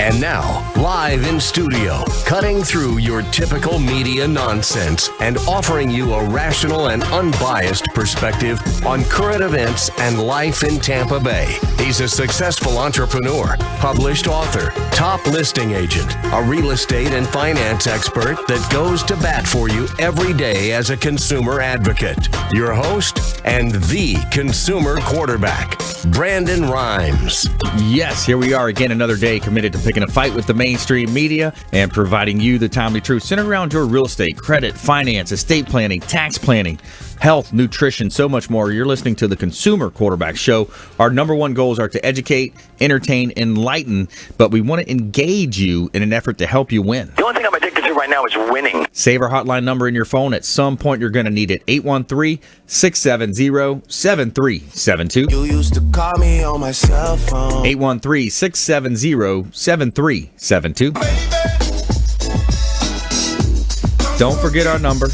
And now, live in studio, cutting through your typical media nonsense and offering you a rational and unbiased perspective on current events and life in Tampa Bay. He's a successful entrepreneur, published author, top listing agent, a real estate and finance expert that goes to bat for you every day as a consumer advocate. Your host and the consumer quarterback, Brandon Rhymes. Yes, here we are again, another day committed to picking a fight with the mainstream media and providing you the timely truth centered around your real estate, credit, finance, estate planning, tax planning, health, nutrition, so much more. You're listening to the Consumer Quarterback Show. Our number one goals are to educate, entertain, enlighten, but we want to engage you in an effort to help you win. The only thing I'm addicted to right now is winning. Save our hotline number in your phone. At some point, you're going to need it. 813-670-7372. You used to call me on my cell phone. 813-670-7372. Don't forget our number.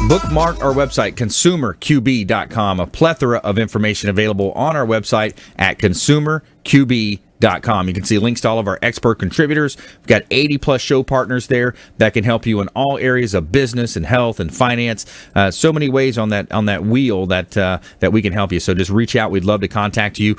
Bookmark our website, consumerqb.com. A plethora of information available on our website at consumerqb.com. You can see links to all of our expert contributors. We've got 80 plus show partners there that can help you in all areas of business and health and finance. So many ways on that wheel that we can help you. So just reach out. We'd love to contact you,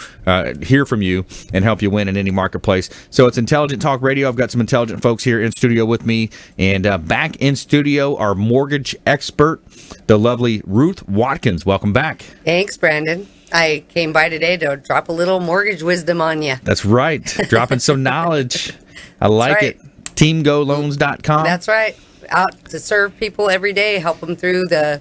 hear from you, and help you win in any marketplace. So it's Intelligent Talk Radio. I've got some intelligent folks here in studio with me, and back in studio, our mortgage expert, the lovely Ruth Watkins. Welcome back. Thanks, Brandon. I came by today to drop a little mortgage wisdom on you. That's right. Dropping some knowledge. I like it. TeamGoLoans.com. That's right. Out to serve people every day, help them through the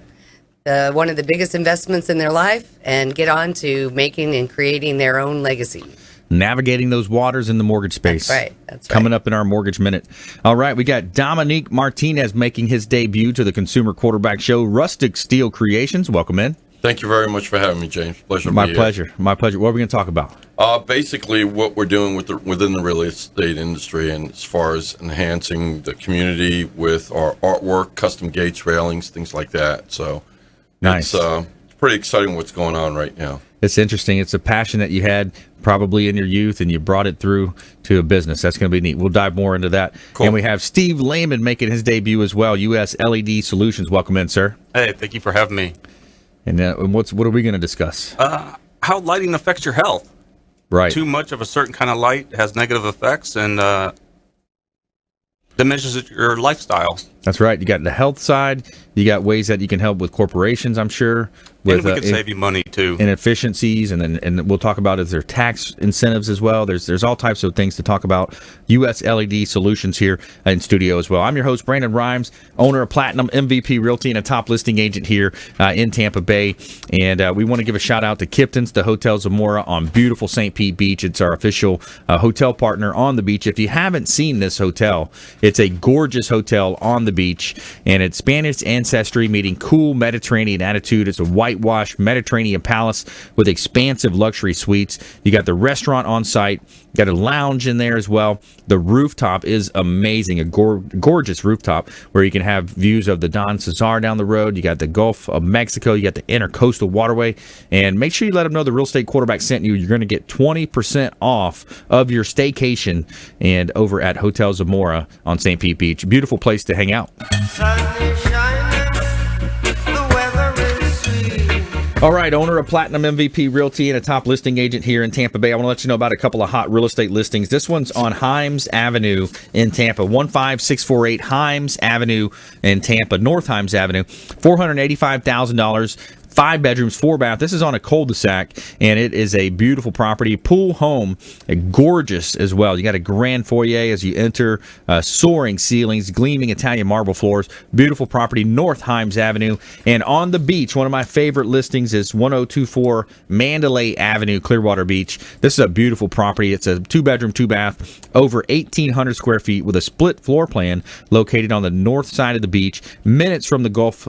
one of the biggest investments in their life and get on to making and creating their own legacy. Navigating those waters in the mortgage space. That's right. That's right. Coming up in our Mortgage Minute. All right, we got Dominique Martinez making his debut to the Consumer Quarterback Show. Rustic Steel Creations. Welcome in. Thank you very much for having me, James. Pleasure. My pleasure. My pleasure. What are we going to talk about? Basically, what we're doing within the real estate industry, and as far as enhancing the community with our artwork, custom gates, railings, things like that. So, nice. It's pretty exciting what's going on right now. It's interesting. It's a passion that you had probably in your youth, and you brought it through to a business. That's going to be neat. We'll dive more into that. Cool. And we have Steve Lehman making his debut as well. US LED Solutions. Welcome in, sir. Hey, thank you for having me. And what are we going to discuss? How lighting affects your health. Right. Too much of a certain kind of light has negative effects and diminishes your lifestyle. That's right. You got the health side. You got ways that you can help with corporations, I'm sure. And we can save you money, too. Inefficiencies, and we'll talk about is there tax incentives as well. There's all types of things to talk about. US LED Solutions here in studio as well. I'm your host, Brandon Rhymes, owner of Platinum MVP Realty and a top listing agent here in Tampa Bay. And we want to give a shout-out to Kipton's, the Hotel Zamora on beautiful St. Pete Beach. It's our official hotel partner on the beach. If you haven't seen this hotel, it's a gorgeous hotel on the beach, and it's Spanish ancestry meeting cool Mediterranean attitude. It's a whitewashed Mediterranean palace with expansive luxury suites. You got the restaurant on site, got a lounge in there as well. The rooftop is amazing, a gorgeous rooftop where you can have views of the Don Cesar down the road. You got the Gulf of Mexico, you got the Intercoastal Waterway, and make sure you let them know the Real Estate Quarterback sent you. You're going to get 20% off of your staycation and over at Hotel Zamora on St. Pete Beach. Beautiful place to hang out. All right, owner of Platinum MVP Realty and a top listing agent here in Tampa Bay. I want to let you know about a couple of hot real estate listings. This one's on Himes Avenue in Tampa, 15648 Himes Avenue in Tampa, North Himes Avenue, $485,000. 5 bedrooms, 4 bath. This is on a cul-de-sac, and it is a beautiful property. Pool home, gorgeous as well. You got a grand foyer as you enter, soaring ceilings, gleaming Italian marble floors. Beautiful property, North Himes Avenue. And on the beach, one of my favorite listings is 1024 Mandalay Avenue, Clearwater Beach. This is a beautiful property. It's a 2-bedroom, 2-bath, over 1,800 square feet with a split floor plan located on the north side of the beach, minutes from the Gulf,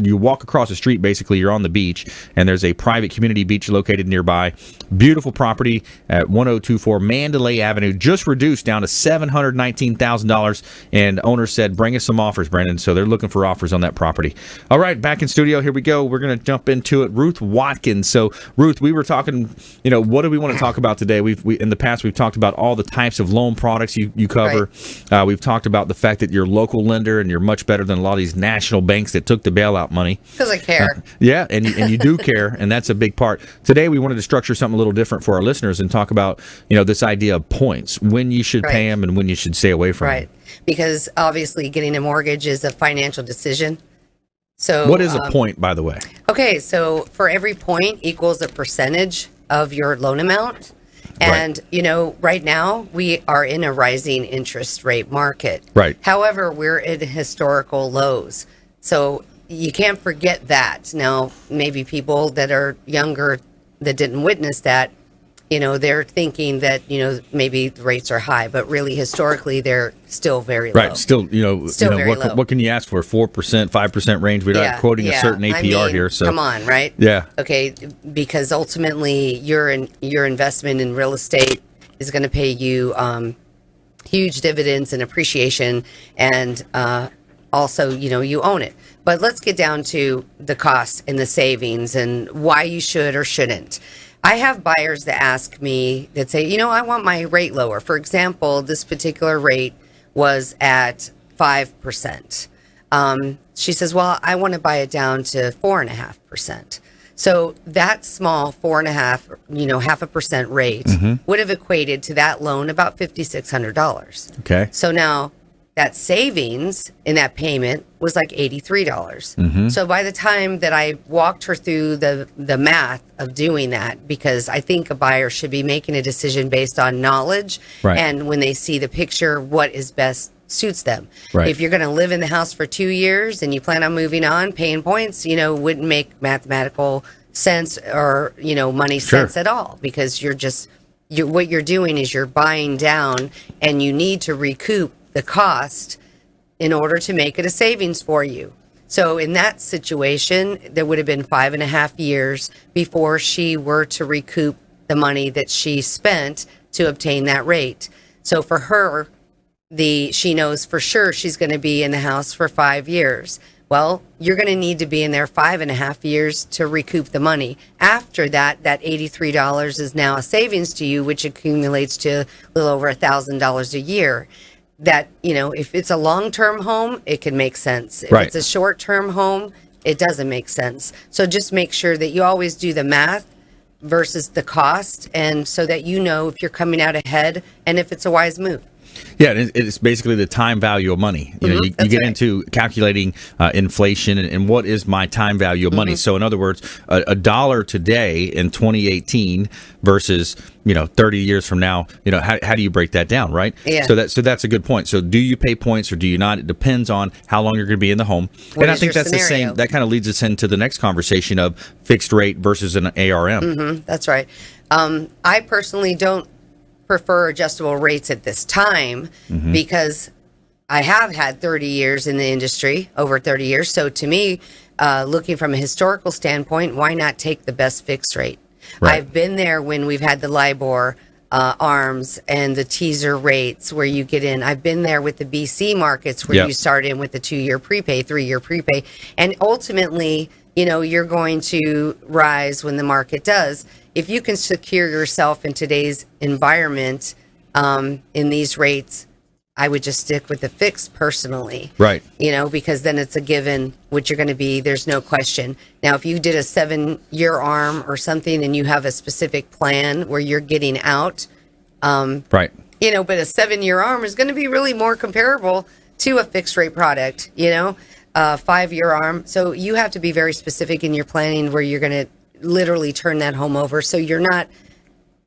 you walk across the street basically basically you're on the beach, and there's a private community beach located nearby. Beautiful property at 1024 Mandalay Avenue, just reduced down to $719,000. And owner said, bring us some offers, Brandon. So they're looking for offers on that property. All right, back in studio. Here we go. We're going to jump into it. Ruth Watkins. So, Ruth, we were talking, what do we want to talk about today? We in the past, we've talked about all the types of loan products you cover. Right. We've talked about the fact that you're a local lender and you're much better than a lot of these national banks that took the bailout money. Because I care. Yeah, and you do care, and that's a big part. Today, we wanted to structure something a little different for our listeners and talk about, this idea of points, when you should pay them and when you should stay away from them. Right, because obviously getting a mortgage is a financial decision. So, what is a point, by the way? Okay, so for every point equals a percentage of your loan amount. And, right now we are in a rising interest rate market. Right. However, we're at historical lows. So you can't forget that. Now, maybe people that are younger that didn't witness that, they're thinking that, maybe the rates are high, but really historically they're still very low. Right. Still, very low. What can you ask for? 4%, 5% range? We're not quoting a certain APR here. So come on, right? Yeah. Okay, because ultimately your investment in real estate is going to pay you huge dividends and appreciation, and also, you own it. But let's get down to the cost and the savings and why you should or shouldn't. I have buyers that ask me that say, I want my rate lower. For example, this particular rate was at 5%. She says, well, I want to buy it down to 4.5%. So that small 4.5, half a percent rate would have equated to that loan about $5,600. Okay. So now that savings in that payment was like $83. So by the time that I walked her through the math of doing that, because I think a buyer should be making a decision based on knowledge, and when they see the picture, what is best suits them. Right. If you're going to live in the house for 2 years and you plan on moving on, paying points, wouldn't make mathematical sense or, money sense at all, because what you're doing is you're buying down and you need to recoup the cost in order to make it a savings for you. So in that situation, there would have been 5.5 years before she were to recoup the money that she spent to obtain that rate. So for her, she knows for sure she's going to be in the house for 5 years. Well, you're going to need to be in there 5.5 years to recoup the money. After that $83 is now a savings to you, which accumulates to a little over $1,000 a year. That, if it's a long-term home, it can make sense. If it's a short-term home, it doesn't make sense. So just make sure that you always do the math versus the cost, and so that if you're coming out ahead and if it's a wise move. Yeah, it's basically the time value of money. You get into calculating inflation and what is my time value of money. So in other words, a dollar today in 2018 versus 30 years from now, how do you break that down, right? Yeah. So that's a good point. So do you pay points or do you not? It depends on how long you're going to be in the home. And I think that's the same. That kind of leads us into the next conversation of fixed rate versus an ARM. That's right. I personally don't prefer adjustable rates at this time because I have had 30 years in the industry, over 30 years. So to me, looking from a historical standpoint, why not take the best fixed rate? Right. I've been there when we've had the LIBOR arms and the teaser rates where you get in. I've been there with the BC markets where you start in with the 2-year prepay, 3-year prepay. And ultimately, you're going to rise when the market does. If you can secure yourself in today's environment in these rates, I would just stick with the fixed personally. Right. Because then it's a given what you're going to be. There's no question. Now, if you did a 7-year arm or something and you have a specific plan where you're getting out, right. But a 7-year arm is going to be really more comparable to a fixed rate product, 5-year arm. So you have to be very specific in your planning where you're going to literally turn that home over. So you're not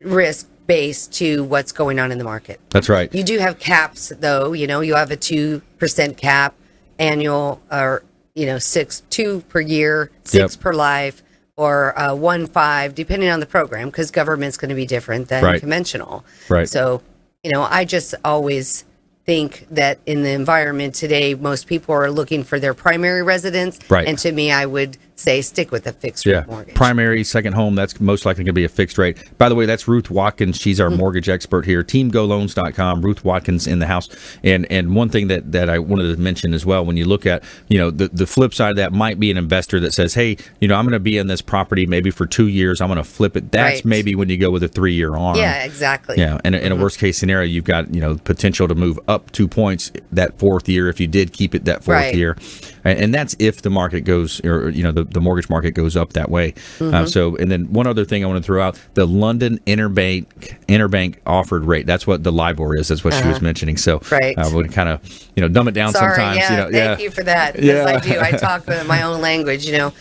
risk-based to what's going on in the market. That's right. You do have caps, though. You have a 2% cap annual, or 2 per year, 6 per life, or 1.5, depending on the program, because government's going to be different than conventional. Right. So, I just always think that in the environment today, most people are looking for their primary residence. Right. And to me, I would say stick with a fixed rate mortgage. Primary, second home, that's most likely going to be a fixed rate. By the way, that's Ruth Watkins. She's our mortgage expert here. TeamGoLoans.com. Ruth Watkins in the house. And one thing that I wanted to mention as well, when you look at, the flip side of that might be an investor that says, hey, I'm going to be in this property maybe for 2 years. I'm going to flip it. That's maybe when you go with a 3-year ARM. Yeah, exactly. Yeah, and in a worst case scenario, you've got potential to move up 2 points that fourth year if you did keep it that fourth year, and that's if the market goes, or the mortgage market goes up that way. And then one other thing I want to throw out: the London interbank offered rate. That's what the LIBOR is. That's what she was mentioning. So I would kind of dumb it down sometimes. Thank you for that. Because I do. I talk with my own language. And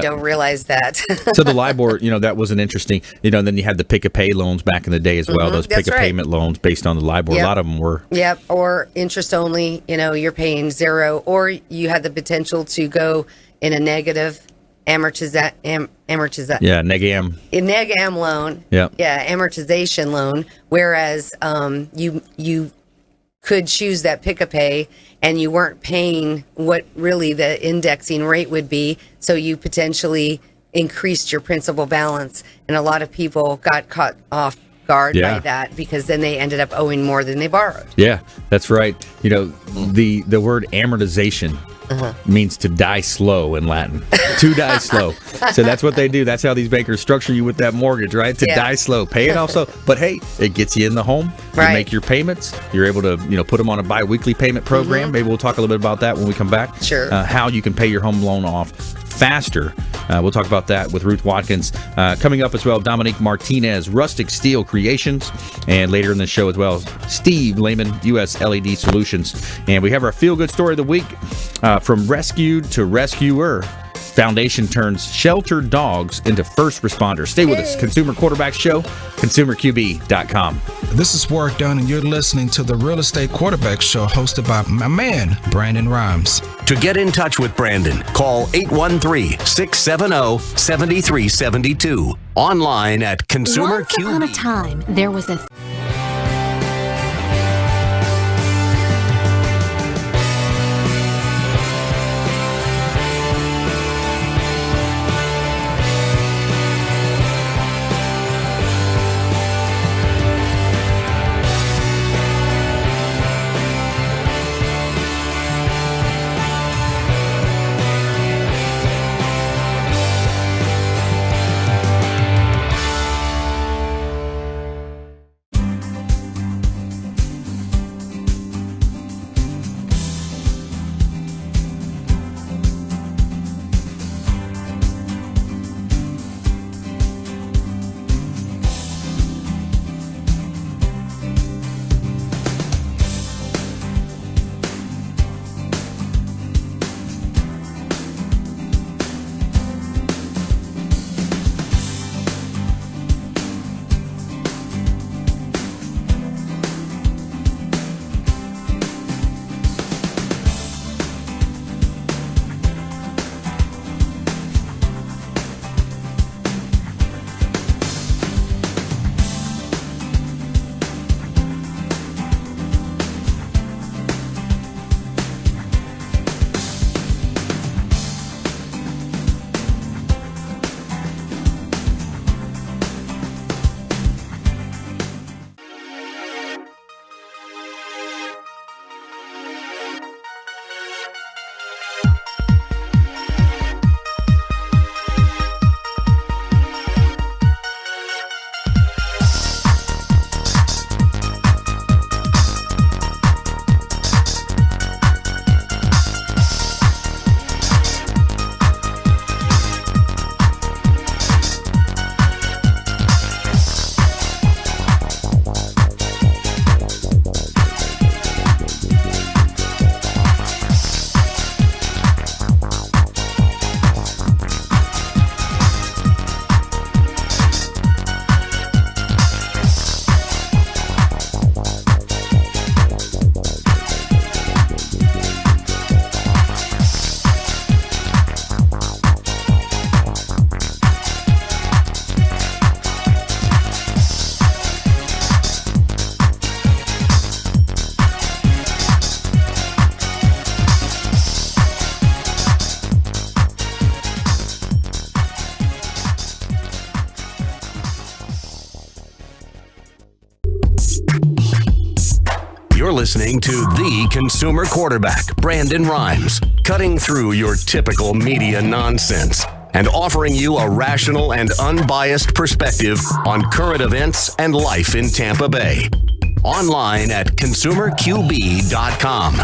don't realize that. So the LIBOR, that was an interesting, and then you had the pick-a-pay loans back in the day as well. Those pick-a-payment loans based on the LIBOR. A lot of them were. Yep, or interest only, you're paying zero, or you had the potential to go in a negative amortization. Yeah, neg-am. A neg-am loan. Yeah, amortization loan, whereas you could choose that pick-a-pay, and you weren't paying what really the indexing rate would be, so you potentially increased your principal balance. And a lot of people got caught off guard by that, because then they ended up owing more than they borrowed. Yeah, that's right. The word amortization means to die slow in Latin. To die slow. So that's what they do. That's how these bankers structure you with that mortgage, right? To die slow. Pay it off slow. But hey, it gets you in the home. You make your payments. You're able to, put them on a bi-weekly payment program. Maybe we'll talk a little bit about that when we come back. Sure. How you can pay your home loan off faster. We'll talk about that with Ruth Watkins. Coming up as well, Dominique Martinez, Rustic Steel Creations. And later in the show as well, Steve Lehman, US LED Solutions. And we have our feel-good story of the week. From rescued to rescuer, Foundation turns sheltered dogs into first responders. Stay with us. Consumer Quarterback Show, consumerqb.com. This is Warwick Dunn, and you're listening to the Real Estate Quarterback Show, hosted by my man, Brandon Rhymes. To get in touch with Brandon, call 813-670-7372. Online at consumerqb. Once upon a time, there was a You're listening to the consumer quarterback, Brandon Rhymes, cutting through your typical media nonsense and offering you a rational and unbiased perspective on current events and life in Tampa Bay. Online at consumerqb.com.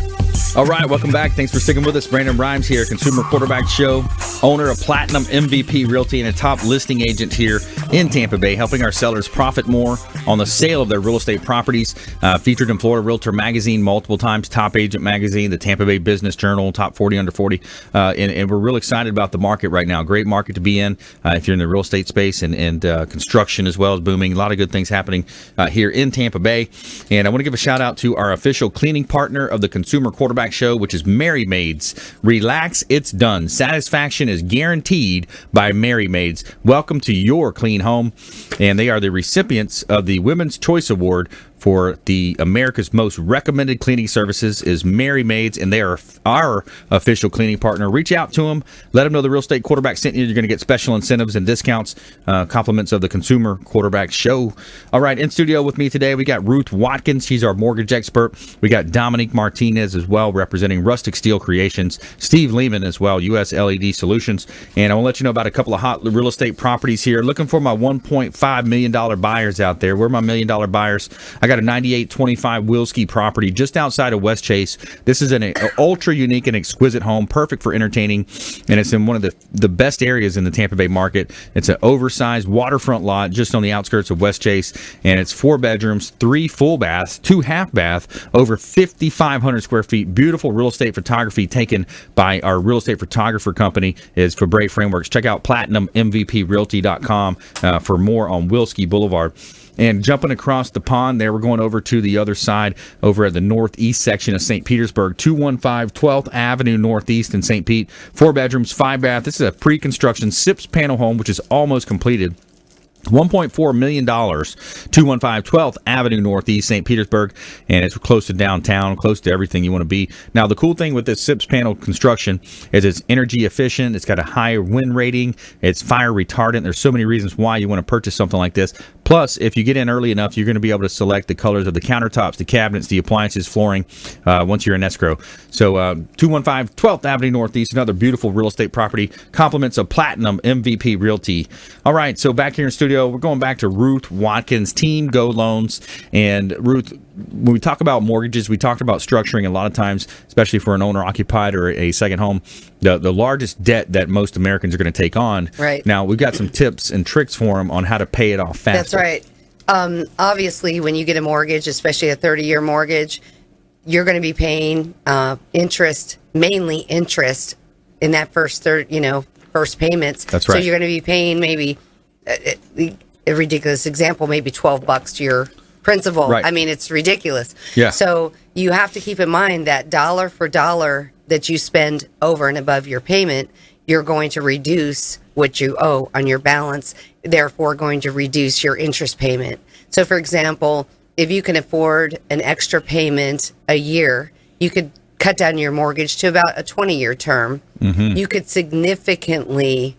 All right, welcome back. Thanks for sticking with us. Brandon Rhymes here, Consumer Quarterback Show, owner of Platinum MVP Realty and a top listing agent here in Tampa Bay, helping our sellers profit more on the sale of their real estate properties. Featured in Florida Realtor Magazine multiple times, Top Agent Magazine, the Tampa Bay Business Journal, Top 40 Under 40. And we're real excited about the market right now. Great market to be in if you're in the real estate space, and construction as well is booming. A lot of good things happening here in Tampa Bay. And I want to give a shout out to our official cleaning partner of the Consumer Quarterback Show, which is Merry Maids. Relax, it's done. Satisfaction is guaranteed by Merry Maids. Welcome to your clean home. And they are the recipients of the Women's Choice Award for the America's most recommended cleaning services is Merry Maids, and they are our official cleaning partner. Reach out to them. Let them know the Real Estate Quarterback sent you. You're going to get special incentives and discounts, compliments of the Consumer Quarterback Show. All right, in studio with me today, we got Ruth Watkins. She's our mortgage expert. We got Dominique Martinez as well, representing Rustic Steel Creations. Steve Lehman as well, US LED Solutions. And I want to let you know about a couple of hot real estate properties here. Looking for my $1.5 million buyers out there. Where are my $1 million buyers? I got a 9825 Wilski property just outside of West Chase. This is an ultra unique and exquisite home, perfect for entertaining, and it's in one of the best areas in the Tampa Bay market. It's an oversized waterfront lot just on the outskirts of West Chase, and it's 4 bedrooms, 3 full baths, 2 half bath, over 5,500 square feet. Beautiful real estate photography taken by our real estate photographer company is Fabre Frameworks. Check out PlatinumMVPRealty.com for more on Wilski Boulevard. And jumping across the pond there, we're going over to the other side, over at the northeast section of St. Petersburg, 215 12th Avenue Northeast in St. Pete. 4 bedrooms, 5 bath. This is a pre-construction SIPS panel home, which is almost completed. $1.4 million, 215 12th Avenue Northeast, St. Petersburg, and it's close to downtown, close to everything you want to be. Now, the cool thing with this SIPS panel construction is it's energy efficient, it's got a higher wind rating, it's fire retardant. There's so many reasons why you want to purchase something like this. Plus, if you get in early enough, you're going to be able to select the colors of the countertops, the cabinets, the appliances, flooring, once you're in escrow. So, 215 12th Avenue Northeast, another beautiful real estate property, compliments of Platinum MVP Realty. All right, so back here in studio, we're going back to Ruth Watkins, Team Go Loans. And Ruth, when we talk about mortgages, we talked about structuring a lot of times, especially for an owner-occupied or a second home, the largest debt that most Americans are going to take on. Right. Now, we've got some tips and tricks for them on how to pay it off faster. That's right. Obviously, when you get a mortgage, especially a 30-year mortgage, you're going to be paying interest, mainly interest, in that first payments. That's right. So you're going to be paying maybe a ridiculous example, maybe $12 to your principal. Right. I mean, it's ridiculous. Yeah. So you have to keep in mind that dollar for dollar that you spend over and above your payment, you're going to reduce what you owe on your balance, therefore going to reduce your interest payment. So, for example, if you can afford an extra payment a year, you could cut down your mortgage to about a 20-year term. Mm-hmm. You could significantly,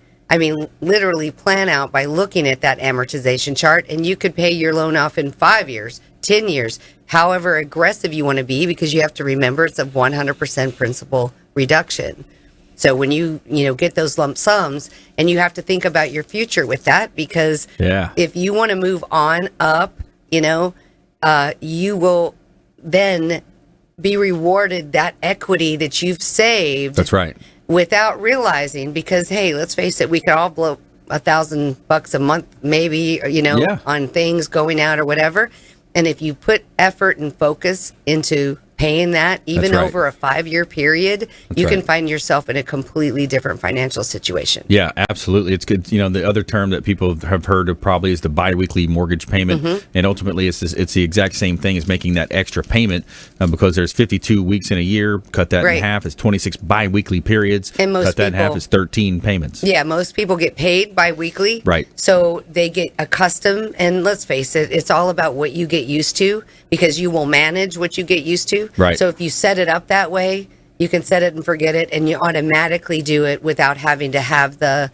literally plan out by looking at that amortization chart, and you could pay your loan off in 5 years, 10 years, however aggressive you want to be, because you have to remember it's a 100% principal reduction. So when you get those lump sums, and you have to think about your future with that, because if you want to move on up, you will then be rewarded that equity that you've saved. That's right. Without realizing, because hey, let's face it, we could all blow $1,000 a month, maybe, on things going out or whatever. And if you put effort and focus into paying that, even over a 5-year period, you can find yourself in a completely different financial situation. Yeah, absolutely. It's good. The other term that people have heard of probably is the biweekly mortgage payment. Mm-hmm. And ultimately, it's the exact same thing as making that extra payment because there's 52 weeks in a year. Cut that in half is 26 biweekly periods. And most cut that in half is 13 payments. Yeah, most people get paid biweekly. Right. So they get accustomed. And let's face it, it's all about what you get used to, because you will manage what you get used to. Right. So if you set it up that way, you can set it and forget it, and you automatically do it without having to have the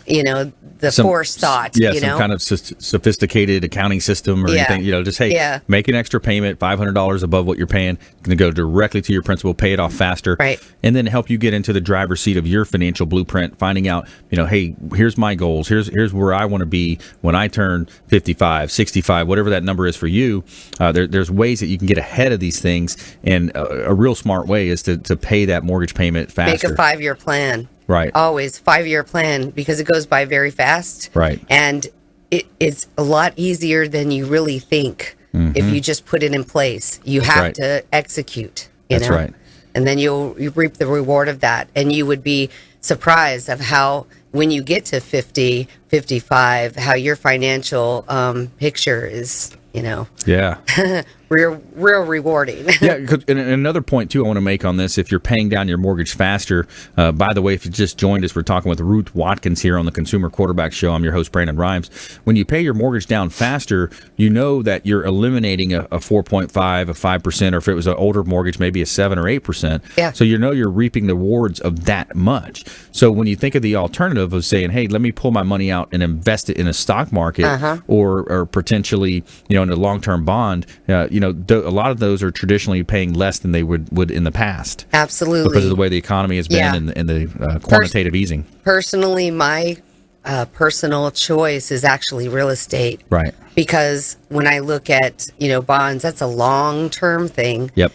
the forethought. Yeah, some kind of sophisticated accounting system or anything. Just make an extra payment, $500 above what you're paying, going to go directly to your principal, pay it off faster, right? And then help you get into the driver's seat of your financial blueprint, finding out, hey, here's my goals, here's where I want to be when I turn 55, 65, whatever that number is for you. There's ways that you can get ahead of these things, and a real smart way is to pay that mortgage payment faster. Make a 5-year plan. Right. Always 5-year plan, because it goes by very fast. Right. And it's a lot easier than you really think if you just put it in place. You have to execute. That's right. And then you reap the reward of that. And you would be surprised of how, when you get to 50, 55, how your financial picture is, real rewarding. Yeah, and another point, too, I want to make on this, if you're paying down your mortgage faster, by the way, if you just joined us, we're talking with Ruth Watkins here on the Consumer Quarterback Show. I'm your host, Brandon Rhymes. When you pay your mortgage down faster, you know that you're eliminating a 4.5, a 5%, or if it was an older mortgage, maybe a 7 or 8%. Yeah. So you're reaping the rewards of that much. So when you think of the alternative of saying, hey, let me pull my money out and invest it in a stock market or potentially, in a long-term bond, a lot of those are traditionally paying less than they would in the past. Absolutely. Because of the way the economy has been and the quantitative easing. Personally, my personal choice is actually real estate. Right. Because when I look at, bonds, that's a long-term thing. Yep.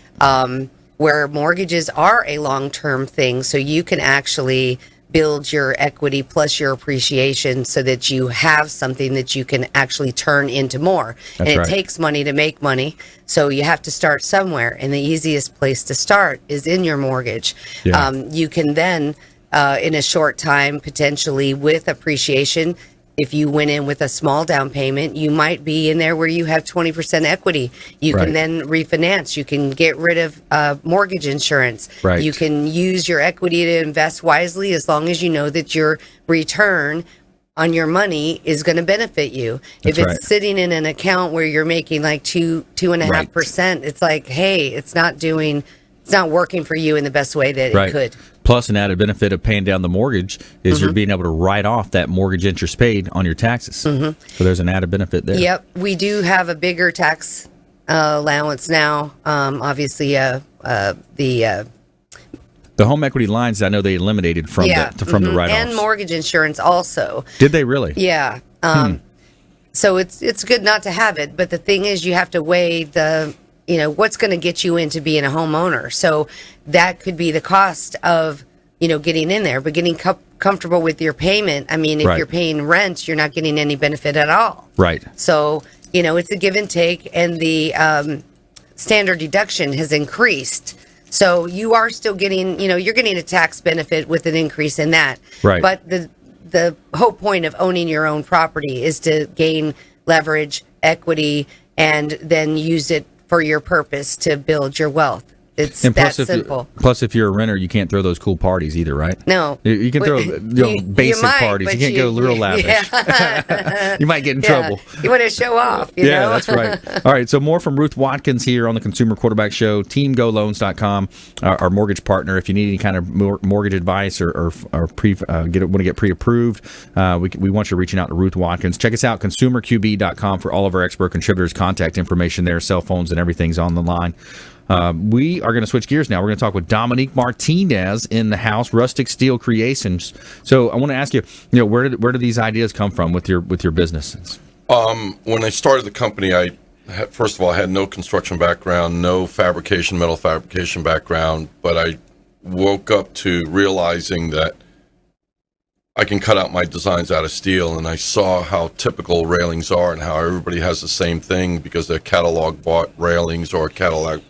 Where mortgages are a long-term thing. So you can actually build your equity plus your appreciation so that you have something that you can actually turn into more. That's and it right. takes money to make money. So you have to start somewhere. And the easiest place to start is in your mortgage. Yeah. You can then, in a short time, potentially with appreciation, if you went in with a small down payment, you might be in there where you have 20% equity. You can then refinance. You can get rid of mortgage insurance. Right. You can use your equity to invest wisely, as long as you know that your return on your money is going to benefit you. That's if it's right. sitting in an account where you're making like 2.5%, it's like, hey, it's not working for you in the best way that it could. Plus, an added benefit of paying down the mortgage is you're being able to write off that mortgage interest paid on your taxes. So there's an added benefit there. Yep. We do have a bigger tax allowance now. Obviously, the home equity lines, I know they eliminated from the write-offs. And mortgage insurance also. Did they really? Yeah. So it's good not to have it. But the thing is, you have to weigh what's going to get you into being a homeowner. So that could be the cost of, getting in there, but getting comfortable with your payment. I mean, if you're paying rent, you're not getting any benefit at all. Right. So, it's a give and take, and the standard deduction has increased. So you are still getting, you're getting a tax benefit with an increase in that. Right. But the whole point of owning your own property is to gain leverage, equity, and then use it for your purpose to build your wealth. It's that simple. Plus, if you're a renter, you can't throw those cool parties either, right? No. You can throw basic parties. You can't go real lavish. Yeah. You might get in trouble. You want to show off, you know? That's right. All right, so more from Ruth Watkins here on the Consumer Quarterback Show, teamgoloans.com, our mortgage partner. If you need any kind of mortgage advice or want to get pre-approved, we want you reaching out to Ruth Watkins. Check us out, consumerqb.com, for all of our expert contributors' contact information there, cell phones and everything's on the line. We are going to switch gears now. We're going to talk with Dominique Martinez in the house, Rustic Steel Creations. So I want to ask you, where do these ideas come from with your businesses? When I started the company, first of all, I had no construction background, no metal fabrication background, but I woke up to realizing that I can cut out my designs out of steel, and I saw how typical railings are and how everybody has the same thing because they're catalog bought railings or catalog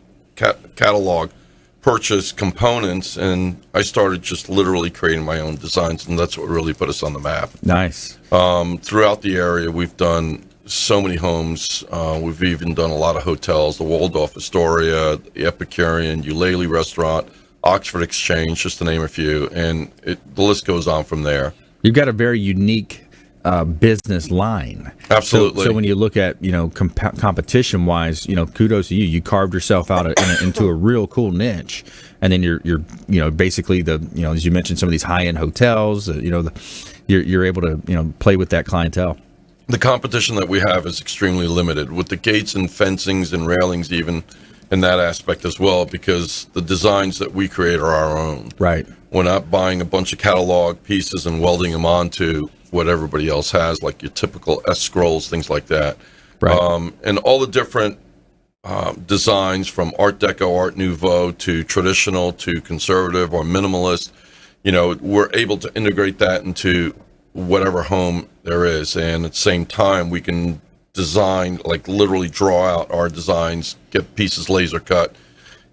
purchase components, and I started just literally creating my own designs, and that's what really put us on the map. Nice. Throughout the area, we've done so many homes. We've even done a lot of hotels, the Waldorf Astoria, the Epicurean, Eulalie Restaurant, Oxford Exchange, just to name a few, and the list goes on from there. You've got a very unique business line. Absolutely. So when you look at competition wise, kudos to you. You carved yourself out into a real cool niche, and then you're basically as you mentioned, some of these high end hotels, you're able to play with that clientele. The competition that we have is extremely limited with the gates and fencings and railings, even in that aspect as well, because the designs that we create are our own. Right. We're not buying a bunch of catalog pieces and welding them onto what everybody else has, like your typical S-scrolls, things like that. Right. And all the different designs from Art Deco, Art Nouveau to traditional to conservative or minimalist, we're able to integrate that into whatever home there is. And at the same time, we can design, like literally draw out our designs, get pieces laser cut.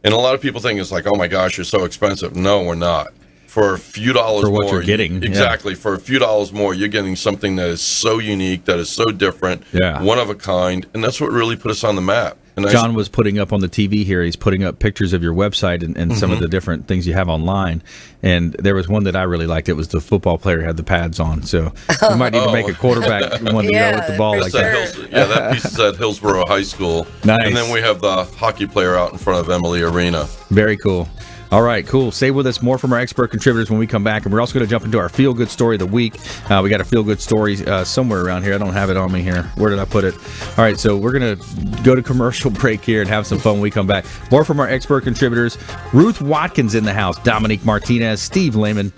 And a lot of people think it's like, oh my gosh, you're so expensive. No, we're not. For a few dollars for what more, you're getting. Exactly. For a few dollars more, you're getting something that is so unique, that is so different, one of a kind. And that's what really put us on the map. And John was putting up on the TV here, he's putting up pictures of your website and some of the different things you have online. And there was one that I really liked. It was the football player had the pads on. So we might even make a quarterback one to go with the ball like that. That piece is at Hillsborough High School. Nice. And then we have the hockey player out in front of Emily Arena. Very cool. All right, cool. Stay with us. More from our expert contributors when we come back. And we're also going to jump into our feel-good story of the week. We got a feel-good story somewhere around here. I don't have it on me here. Where did I put it? All right, so we're going to go to commercial break here and have some fun when we come back. More from our expert contributors. Ruth Watkins in the house. Dominique Martinez. Steve Lehman.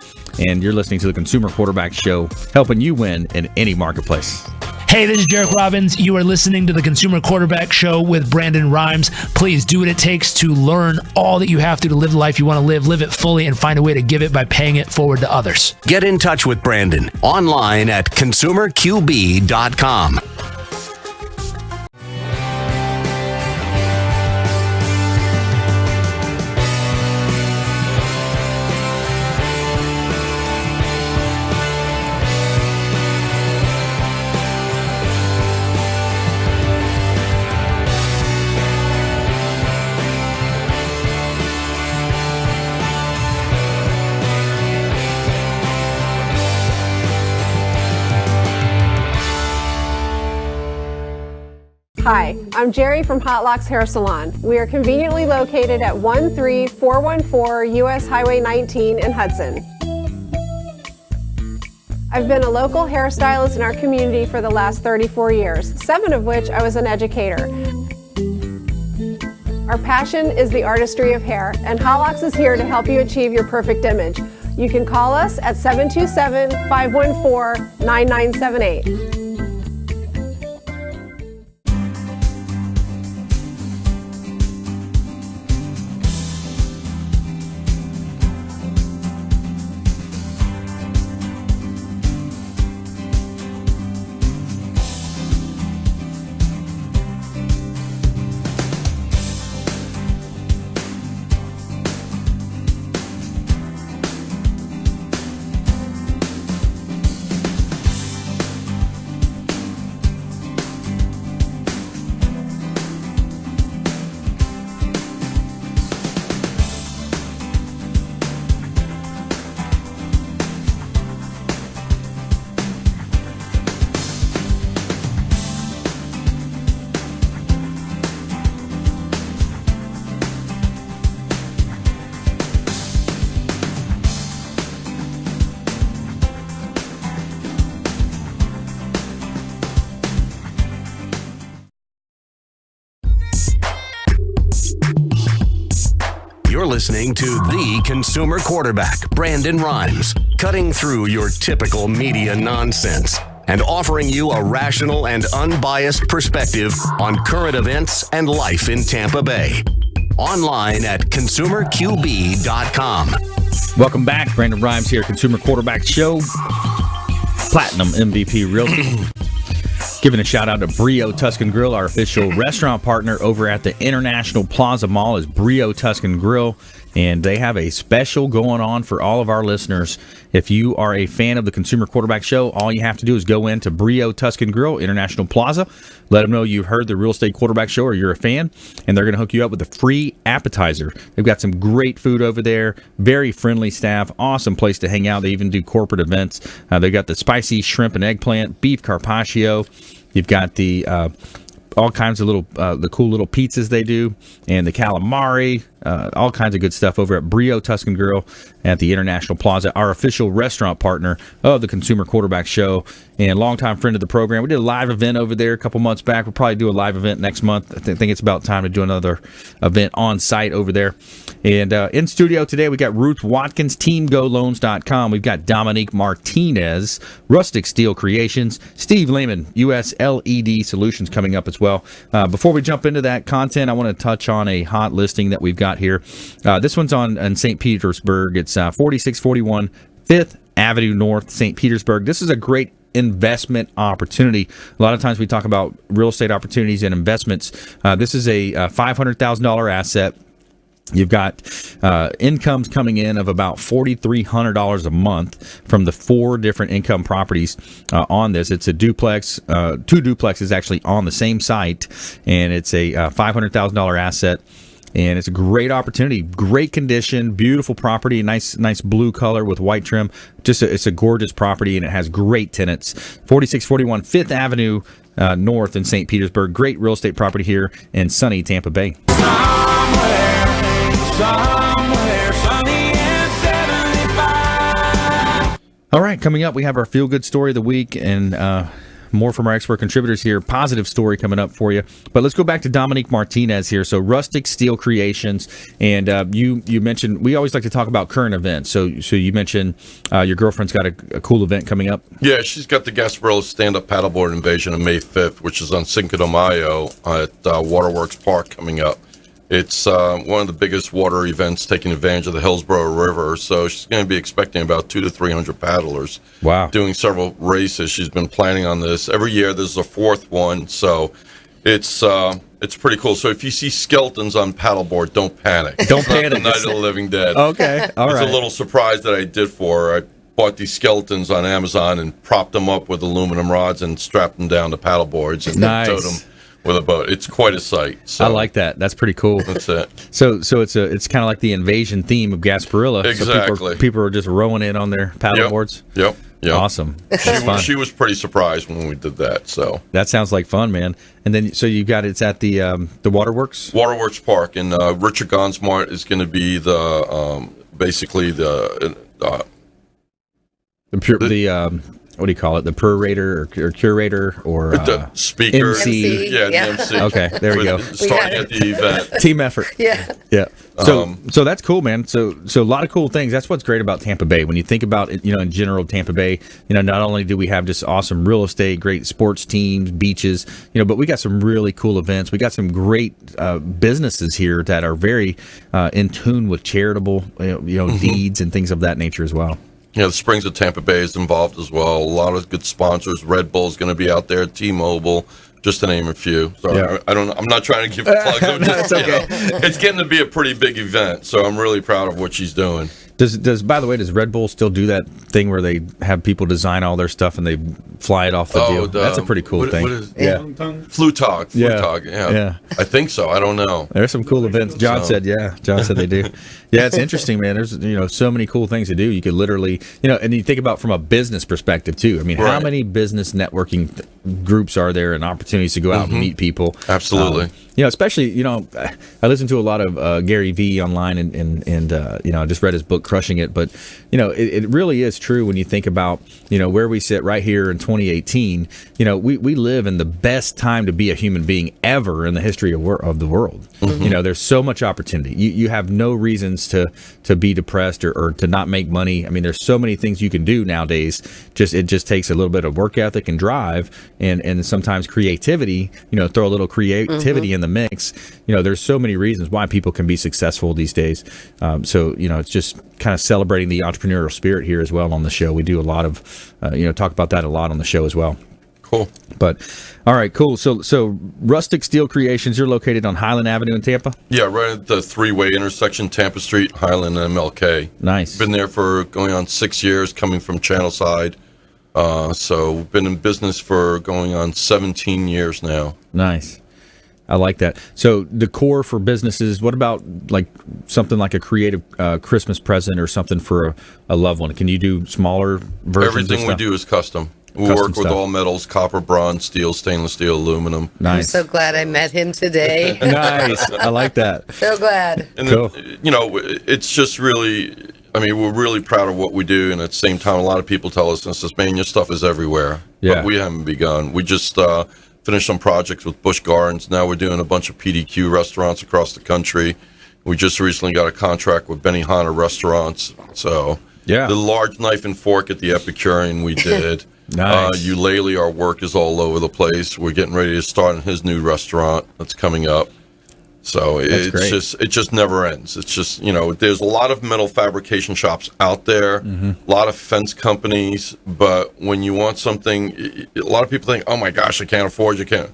And you're listening to the Consumer Quarterback Show, helping you win in any marketplace. Hey, this is Derek Robbins. You are listening to the Consumer Quarterback Show with Brandon Rhymes. Please do what it takes to learn all that you have to live the life you want to live it fully, and find a way to give it by paying it forward to others. Get in touch with Brandon online at consumerqb.com. Hi, I'm Jerry from Hot Locks Hair Salon. We are conveniently located at 13414 US Highway 19 in Hudson. I've been a local hairstylist in our community for the last 34 years, 7 of which I was an educator. Our passion is the artistry of hair, and Hot Locks is here to help you achieve your perfect image. You can call us at 727-514-9978. You're listening to the Consumer Quarterback, Brandon Rhymes, cutting through your typical media nonsense and offering you a rational and unbiased perspective on current events and life in Tampa Bay. Online at consumerqb.com. Welcome back. Brandon Rhymes here, Consumer Quarterback Show. Platinum MVP Realty. Giving a shout out to Brio Tuscan Grill, our official restaurant partner over at the International Plaza Mall is Brio Tuscan Grill. And they have a special going on for all of our listeners. If you are a fan of the Consumer Quarterback Show, all you have to do is go into Brio Tuscan Grill, International Plaza. Let them know you've heard the Real Estate Quarterback Show or you're a fan, and they're going to hook you up with a free appetizer. They've got some great food over there, very friendly staff, awesome place to hang out. They even do corporate events. They've got the spicy shrimp and eggplant, beef carpaccio. You've got the all kinds of little the cool little pizzas they do, and the calamari. all kinds of good stuff over at Brio Tuscan Grill at the International Plaza, our official restaurant partner of the Consumer Quarterback Show and longtime friend of the program. We did a live event over there a couple months back. We'll probably do a live event next month. I think it's about time to do another event on site over there. And in studio today, we got Ruth Watkins, TeamGoLoans.com. We've got Dominique Martinez, Rustic Steel Creations, Steve Lehman, US LED Solutions coming up as well. Before we jump into that content, I want to touch on a hot listing that we've got here. This one's in St. Petersburg. It's 4641 5th Avenue North, St. Petersburg. This is a great investment opportunity. A lot of times we talk about real estate opportunities and investments. This is a $500,000 asset. You've got incomes coming in of about $4,300 a month from the 4 different income properties on this. It's a duplex, 2 duplexes actually on the same site, and it's a $500,000 asset. And it's a great opportunity, great condition, beautiful property, nice blue color with white trim. It's a gorgeous property, and it has great tenants. 4641 5th Avenue North in St. Petersburg. Great real estate property here in sunny Tampa Bay. Somewhere sunny and 75. All right, coming up, we have our feel-good story of the week, and more from our expert contributors here. Positive story coming up for you. But let's go back to Dominique Martinez here. So Rustic Steel Creations, and you mentioned, we always like to talk about current events. So you mentioned your girlfriend's got a cool event coming up. Yeah, she's got the Gaspirilla stand-up paddleboard invasion on May 5th, which is on Cinco de Mayo at Waterworks Park coming up. It's one of the biggest water events taking advantage of the Hillsborough River, so she's going to be expecting about 200 to 300 paddlers. Wow. Doing several races. She's been planning on this. Every year there's a 4th one, so it's pretty cool. So if you see skeletons on paddleboard, don't panic. Don't panic. The Night of the Living Dead. Okay, all right. It's a little surprise that I did for her. I bought these skeletons on Amazon and propped them up with aluminum rods and strapped them down to paddleboards and towed them with a boat. It's quite a sight. So I like that. That's pretty cool. That's it. So it's kind of like the invasion theme of Gaspirilla. Exactly. So people are just rowing in on their paddleboards. Yep. Awesome. She was pretty surprised when we did that. So that sounds like fun, man. And then so you got it's at the Waterworks. Waterworks Park, and Richard Gonzmart is going to be the basically the what do you call it? The curator or curator or the speaker, MC. Yeah, the MC. Okay, there we go. Starting at the event, team effort. Yeah. So that's cool, man. So a lot of cool things. That's what's great about Tampa Bay. When you think about it, in general, Tampa Bay, not only do we have just awesome real estate, great sports teams, beaches, but we got some really cool events. We got some great businesses here that are very in tune with charitable, deeds and things of that nature as well. The Springs of Tampa Bay is involved as well. A lot of good sponsors. Red Bull's going to be out there. T-Mobile, just to name a few. So yeah. I'm not trying to give plugs. It's okay. It's getting to be a pretty big event. So I'm really proud of what she's doing. By the way, does Red Bull still do that thing where they have people design all their stuff and they fly it off the deal? That's a pretty cool thing. Flutog. Yeah. I think so. I don't know. There's some cool events. John said they do. Yeah, it's interesting, man. There's so many cool things to do. You could literally, and you think about from a business perspective too. I mean, how many business networking groups are there and opportunities to go out and meet people? Absolutely. Especially, I listen to a lot of Gary Vee online and I just read his book Crushing It, but it really is true when you think about where we sit right here in 2018. We live in the best time to be a human being ever in the history of the world. There's so much opportunity. You have no reasons to be depressed or to not make money. I mean, there's so many things you can do nowadays. It just takes a little bit of work ethic and drive and sometimes creativity. Throw a little creativity in the mix. There's so many reasons why people can be successful these days. It's just kind of celebrating the entrepreneurial spirit here as well on the show. We do a lot of talk about that a lot on the show as well. Cool. But all right, cool. So Rustic Steel Creations, you're located on Highland Avenue in Tampa? Yeah, right at the 3-way intersection, Tampa Street, Highland, and MLK. Nice. Been there for going on 6 years, coming from Channelside. So we've been in business for going on 17 years now. Nice. I like that. So decor for businesses, what about like something like a creative Christmas present or something for a loved one? Can you do smaller versions? Everything we do is custom. We work with all metals: copper, bronze, steel, stainless steel, aluminum. Nice. I'm so glad I met him today. Nice. I like that. So glad. And cool. It's just really, we're really proud of what we do, and at the same time, a lot of people tell us, man, your stuff is everywhere. Yeah. But we haven't begun. We just finished some projects with Busch Gardens. Now we're doing a bunch of PDQ restaurants across the country. We just recently got a contract with Benihana Restaurants. So the large knife and fork at the Epicurean we did. Nice. Eulalie, our work is all over the place. We're getting ready to start in his new restaurant that's coming up. So it just never ends. It's just, there's a lot of metal fabrication shops out there, a lot of fence companies, but when you want something, a lot of people think, oh my gosh, I can't afford, you can't.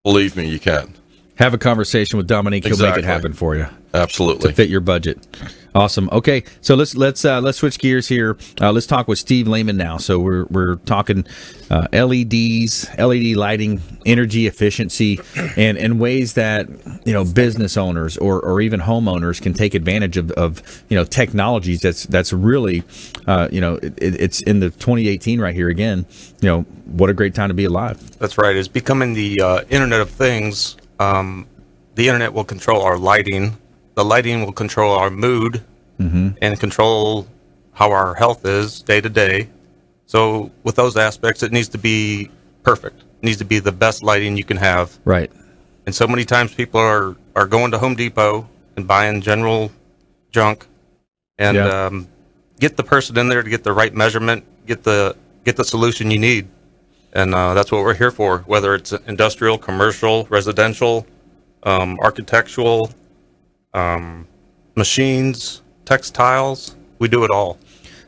Believe me, you can. Have a conversation with Dominique. He'll make it happen for you. Absolutely. To fit your budget. Awesome. Okay, so let's switch gears here. Let's talk with Steve Lehman now. So we're talking LEDs, LED lighting, energy efficiency, and ways that business owners or even homeowners can take advantage of technologies that's really it's in the 2018 right here again. What a great time to be alive. That's right. It's becoming the Internet of Things. The Internet will control our lighting. The lighting will control our mood and control how our health is day to day. So with those aspects, it needs to be perfect. It needs to be the best lighting you can have. Right. And so many times people are going to Home Depot and buying general junk and get the person in there to get the right measurement, get the solution you need. And that's what we're here for, whether it's industrial, commercial, residential, architectural, machines, textiles. We do it all.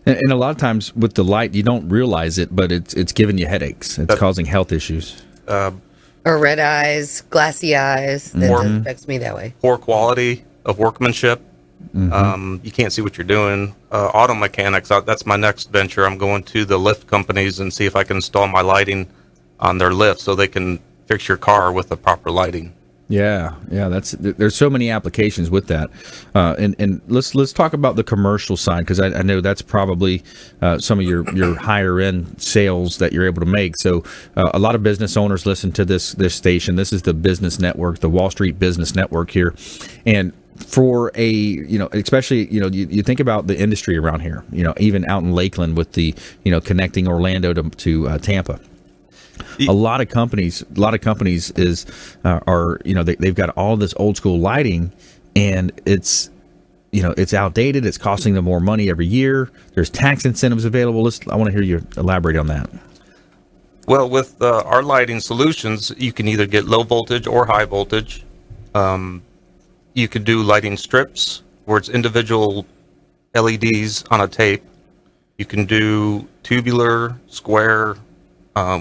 And a lot of times with the light, you don't realize it, but it's giving you headaches. It's causing health issues. Or red eyes, glassy eyes. That affects me that way. Poor quality of workmanship. You can't see what you're doing. Auto mechanics, that's my next venture. I'm going to the lift companies and see if I can install my lighting on their lift so they can fix your car with the proper lighting. Yeah, there's so many applications with that, and let's talk about the commercial side, because I know that's probably some of your higher end sales that you're able to make. So a lot of business owners listen to this station. This is the business network, the Wall Street Business Network here, and for especially you think about the industry around here, even out in Lakeland with the connecting Orlando to Tampa. A lot of companies they've got all this old school lighting, and it's outdated. It's costing them more money every year. There's tax incentives available. I want to hear you elaborate on that. Well, with our lighting solutions, you can either get low voltage or high voltage. You could do lighting strips where it's individual LEDs on a tape. You can do tubular, square.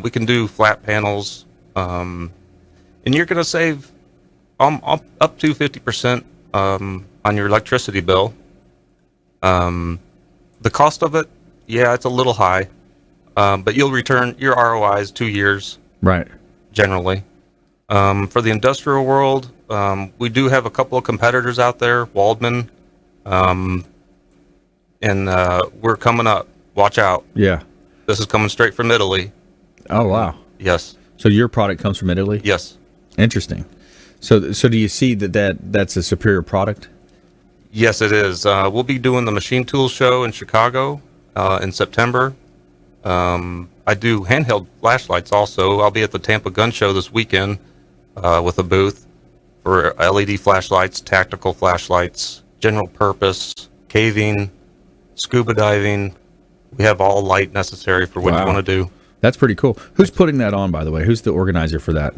We can do flat panels, and you're going to save up to 50% on your electricity bill. The cost of it, it's a little high, but you'll return your ROI is 2 years, right? Generally, for the industrial world, we do have a couple of competitors out there, Waldman, and we're coming up. Watch out! Yeah, this is coming straight from Italy. Oh, wow. Yes. So your product comes from Italy? Yes. Interesting. So do you see that's a superior product? Yes, it is. We'll be doing the Machine Tools Show in Chicago in September. I do handheld flashlights also. I'll be at the Tampa Gun Show this weekend with a booth for LED flashlights, tactical flashlights, general purpose, caving, scuba diving. We have all light necessary for what you want to do. That's pretty cool. Who's putting that on, by the way? Who's the organizer for that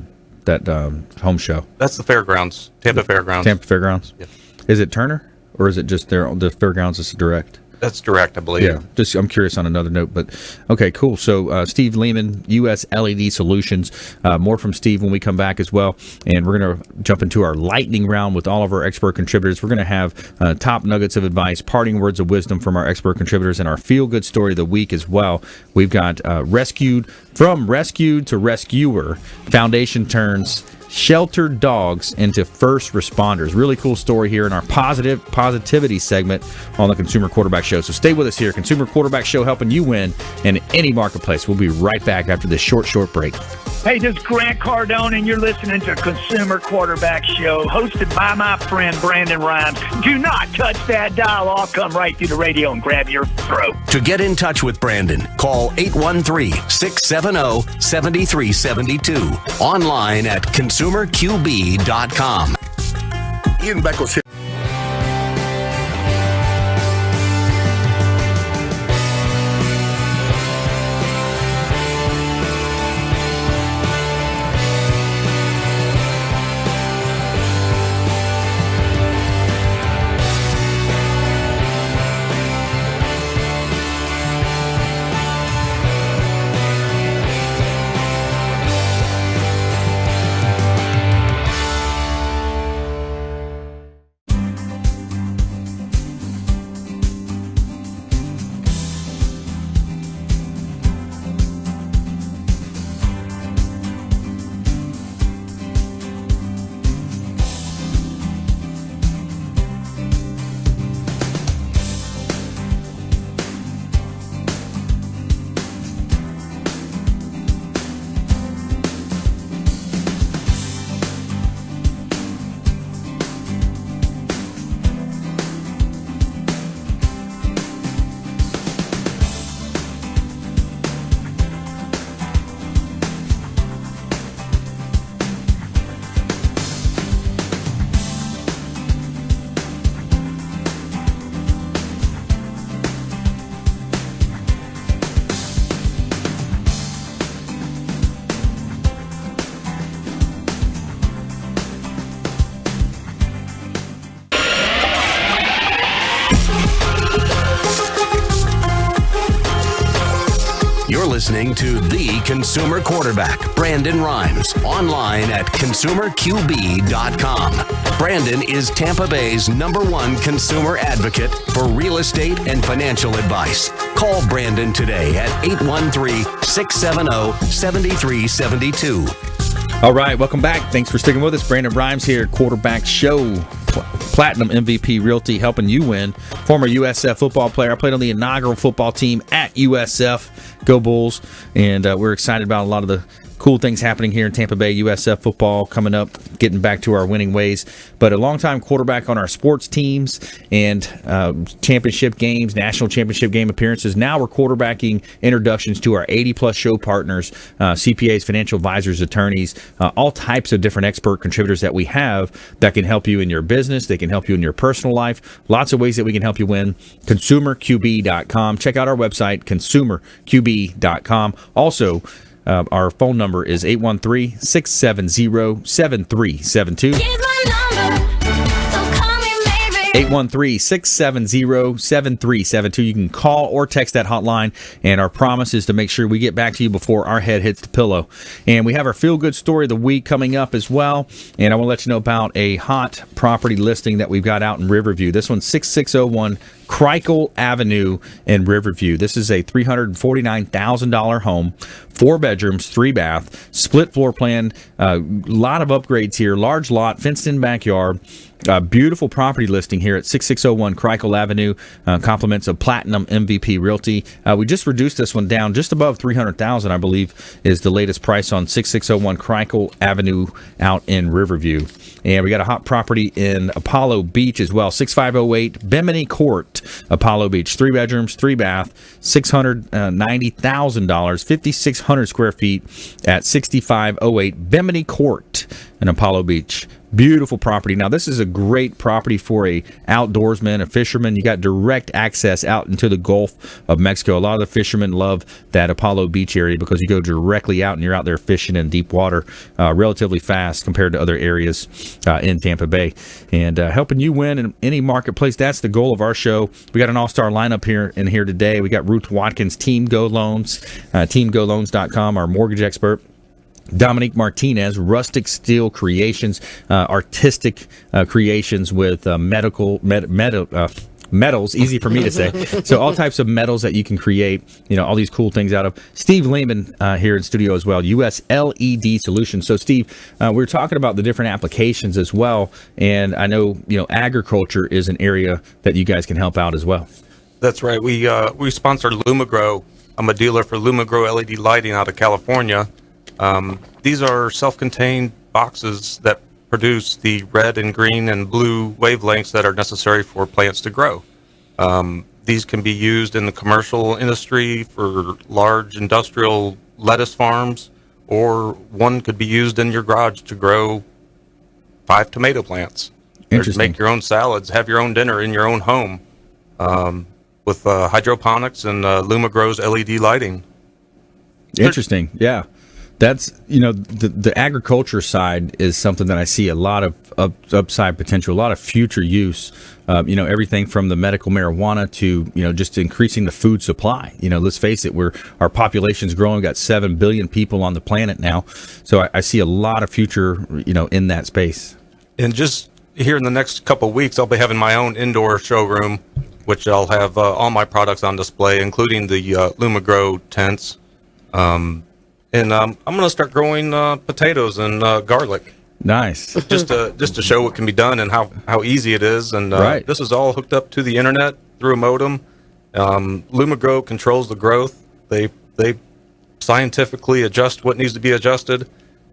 home show? That's the fairgrounds, Tampa Fairgrounds. Tampa Fairgrounds? Yeah. Is it Turner, or is it just the fairgrounds is direct? That's direct, I believe. Yeah, I'm curious on another note, but okay, cool. So Steve Lehman, U.S. LED Solutions. More from Steve when we come back as well, and we're going to jump into our lightning round with all of our expert contributors. We're going to have top nuggets of advice, parting words of wisdom from our expert contributors, and our feel-good story of the week as well. We've got rescued to rescuer, foundation turns sheltered dogs into first responders. Really cool story here in our positivity segment on the Consumer Quarterback Show. So stay with us here. Consumer Quarterback Show, helping you win in any marketplace. We'll be right back after this short break. Hey, this is Grant Cardone, and you're listening to Consumer Quarterback Show, hosted by my friend Brandon Rhymes. Do not touch that dial. I'll come right through the radio and grab your throat. To get in touch with Brandon, call 813-670-7372. Online at consumerqb.com. Ian Beckles here. You're listening to The Consumer Quarterback, Brandon Rhymes, online at consumerqb.com. Brandon is Tampa Bay's #1 consumer advocate for real estate and financial advice. Call Brandon today at 813-670-7372. All right, welcome back. Thanks for sticking with us. Brandon Rhymes here, Quarterback Show. Platinum MVP Realty, helping you win. Former USF football player. I played on the inaugural football team at USF. Go Bulls. And we're excited about a lot of the cool things happening here in Tampa Bay. USF football coming up, getting back to our winning ways. But a longtime quarterback on our sports teams and championship games, national championship game appearances. Now we're quarterbacking introductions to our 80-plus show partners, CPAs, financial advisors, attorneys, all types of different expert contributors that we have that can help you in your business. They can help you in your personal life. Lots of ways that we can help you win. ConsumerQB.com. Check out our website, ConsumerQB.com. Also, our phone number is 813-670-7372. 813-670-7372. You can call or text that hotline, and our promise is to make sure we get back to you before our head hits the pillow. And we have our feel-good story of the week coming up as well, and I want to let you know about a hot property listing that we've got out in Riverview. This one's 6601 Crikel Avenue in Riverview. This is a $349,000 home, 4 bedrooms, 3 bath, split floor plan, a lot of upgrades here, large lot, fenced-in backyard. Beautiful property listing here at 6601 Crikel Avenue. Compliments of Platinum MVP Realty. We just reduced this one down just above $300,000, I believe, is the latest price on 6601 Crikel Avenue out in Riverview. And we got a hot property in Apollo Beach as well, 6508 Bimini Court, Apollo Beach. 3 bedrooms, 3 bath, $690,000, 5,600 square feet at 6508 Bimini Court in Apollo Beach. Beautiful property. Now, this is a great property for a outdoorsman, a fisherman. You got direct access out into the Gulf of Mexico. A lot of the fishermen love that Apollo Beach area because you go directly out and you're out there fishing in deep water relatively fast compared to other areas in Tampa Bay. And helping you win in any marketplace, that's the goal of our show. We got an all-star lineup here today. We got Ruth Watkins, Team Go Loans, teamgoloans.com, our mortgage expert. Dominique Martinez, Rustic Steel Creations, artistic creations with medical metals, easy for me to say. So all types of metals that you can create, all these cool things out of. Steve Lehman here in studio as well, US LED Solutions. So Steve, we're talking about the different applications as well, and I know agriculture is an area that you guys can help out as well. That's right. We sponsor LumaGrow. I'm a dealer for LumaGrow LED lighting out of California. These are self-contained boxes that produce the red and green and blue wavelengths that are necessary for plants to grow. These can be used in the commercial industry for large industrial lettuce farms, or one could be used in your garage to grow 5 tomato plants. Interesting. Or make your own salads, have your own dinner in your own home with hydroponics and LumaGrow's LED lighting. Interesting. Yeah. That's, the agriculture side is something that I see a lot of upside potential, a lot of future use, everything from the medical marijuana to, just increasing the food supply. Let's face it, our population's growing, got 7 billion people on the planet now. So I see a lot of future, in that space. And just here in the next couple of weeks, I'll be having my own indoor showroom, which I'll have all my products on display, including the LumaGrow tents. And I'm going to start growing potatoes and garlic. Nice. Just to show what can be done and how easy it is. And right. This is all hooked up to the internet through a modem. LumaGrow controls the growth. They scientifically adjust what needs to be adjusted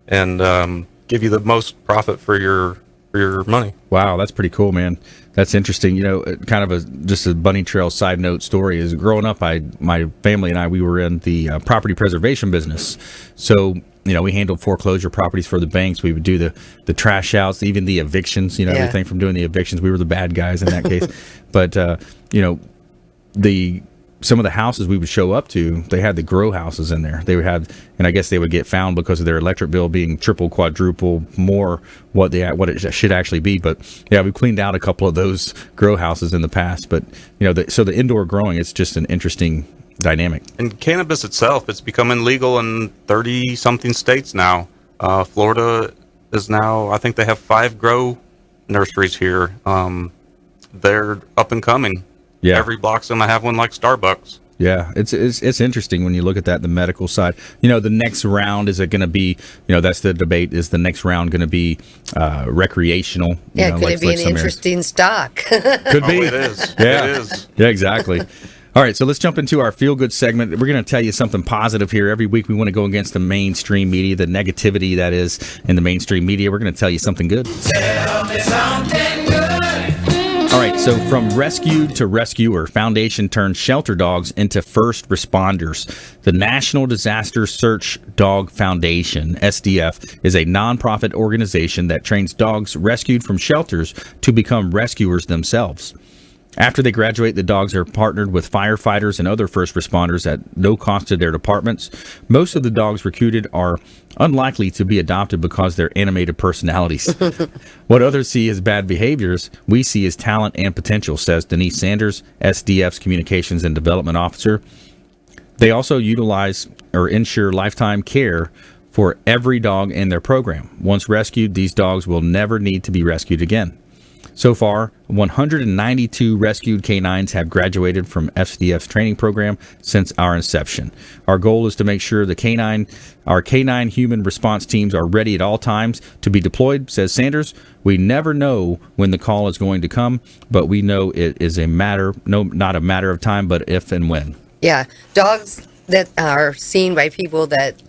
and give you the most profit for your money. Wow, that's pretty cool, man. That's interesting. Kind of just a bunny trail side note story is growing up, my family and I, we were in the property preservation business. So, we handled foreclosure properties for the banks. We would do the trash outs, even the evictions, everything from doing the evictions. We were the bad guys in that case. But, some of the houses we would show up to, they had the grow houses in there. They would have, and I guess they would get found because of their electric bill being triple, quadruple more what it should actually be. But yeah, we cleaned out a couple of those grow houses in the past. But so the indoor growing, it's just an interesting dynamic. And cannabis itself, it's becoming legal in 30 something states now. Florida is now, I think they have 5 grow nurseries here. They're up and coming. Yeah. Every block's going to have one like Starbucks. Yeah, it's interesting when you look at that, the medical side. The next round, is it going to be, that's the debate, is the next round going to be recreational? Yeah, could it be an interesting stock? Could be. Oh, it is. Yeah. It is. Yeah, exactly. All right, so let's jump into our feel-good segment. We're going to tell you something positive here. Every week we want to go against the mainstream media, the negativity that is in the mainstream media. We're going to tell you something good. Tell me something good. All right, so from rescued to rescuer, Foundation turns shelter dogs into first responders. The National Disaster Search Dog Foundation, SDF, is a nonprofit organization that trains dogs rescued from shelters to become rescuers themselves. After they graduate, the dogs are partnered with firefighters and other first responders at no cost to their departments. Most of the dogs recruited are unlikely to be adopted because they're animated personalities. What others see as bad behaviors, we see as talent and potential, says Denise Sanders, SDF's Communications and Development Officer. They also utilize or ensure lifetime care for every dog in their program. Once rescued, these dogs will never need to be rescued again. So far, 192 rescued canines have graduated from SDF's training program since our inception. Our goal is to make sure our canine human response teams are ready at all times to be deployed, says Sanders. We never know when the call is going to come, but we know it is not a matter of time, but if and when. Yeah, dogs that are seen by people that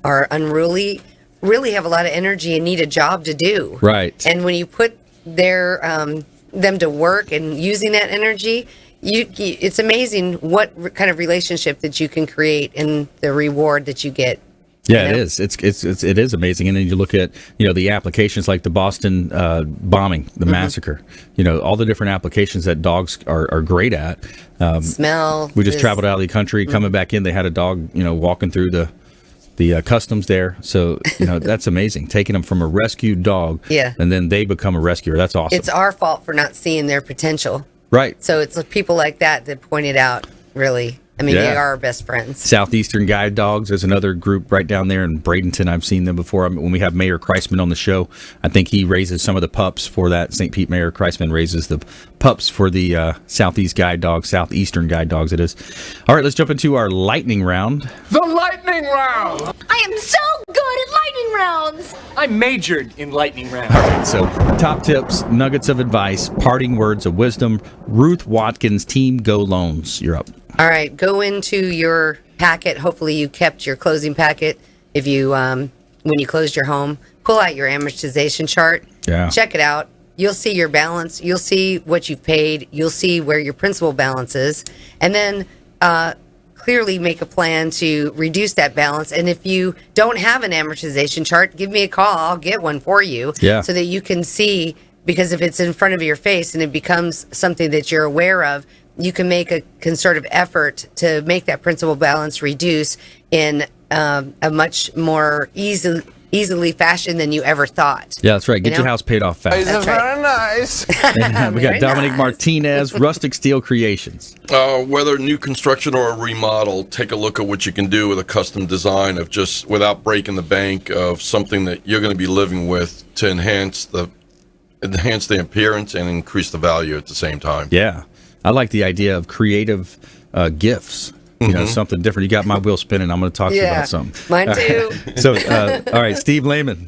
are unruly really have a lot of energy and need a job to do. Right. And when you put them to work and using that energy, it's amazing what kind of relationship that you can create and the reward that you get. Yeah, it is. It is amazing. And then you look at, the applications like the Boston bombing, the massacre, all the different applications that dogs are great at. Smell. We just traveled out of the country, coming back in, they had a dog, walking through the customs there. So, that's amazing. Taking them from a rescued dog, and then they become a rescuer. That's awesome. It's our fault for not seeing their potential. Right. So it's people like that point it out, really. I mean, they are our best friends. Southeastern Guide Dogs is another group right down there in Bradenton. I've seen them before. When we have Mayor Kreisman on the show, I think he raises some of the pups for that. St. Pete Mayor Kreisman raises the pups for the Southeastern Guide Dogs it is. All right, let's jump into our lightning round. The lightning round! I am so good at lightning rounds! I majored in lightning rounds. All right, so top tips, nuggets of advice, parting words of wisdom. Ruth Watkins, Team Go Loans. You're up. All right, go into your packet. Hopefully you kept your closing packet. If you, when you closed your home, pull out your amortization chart. Yeah. Check it out. You'll see your balance. You'll see what you've paid. You'll see where your principal balance is. And then clearly make a plan to reduce that balance. And if you don't have an amortization chart, give me a call. I'll get one for you. Yeah. So that you can see, because if it's in front of your face and it becomes something that you're aware of, you can make a concerted effort to make that principal balance reduce in a much more easily fashion than you ever thought. Yeah, that's right. Get your house paid off fast. That's very nice. We got Dominique Martinez, Rustic Steel Creations. Whether new construction or a remodel, take a look at what you can do with a custom design of just without breaking the bank of something that you're going to be living with to enhance the appearance and increase the value at the same time. Yeah. I like the idea of creative gifts. You know, something different. You got my wheel spinning. I'm going to talk to you about something. Mine too. So, all right, Steve Lehman.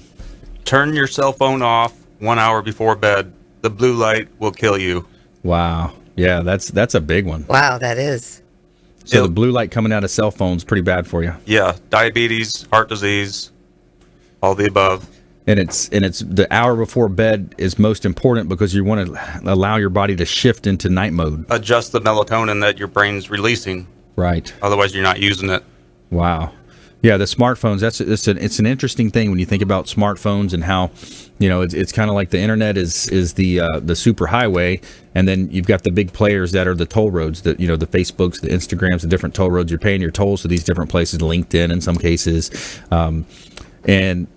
Turn your cell phone off 1 hour before bed. The blue light will kill you. Wow. Yeah, that's a big one. Wow, that is. So the blue light coming out of cell phones pretty bad for you. Yeah, diabetes, heart disease, all the above. And it's the hour before bed is most important because you want to allow your body to shift into night mode. Adjust the melatonin that your brain's releasing. Right. Otherwise, you're not using it. Wow. Yeah, the smartphones. It's an interesting thing when you think about smartphones and how, you know, it's kind of like the internet is the super highway, and then you've got the big players that are the toll roads. That, you know, the Facebooks, the Instagrams, the different toll roads. You're paying your tolls to these different places, LinkedIn in some cases, and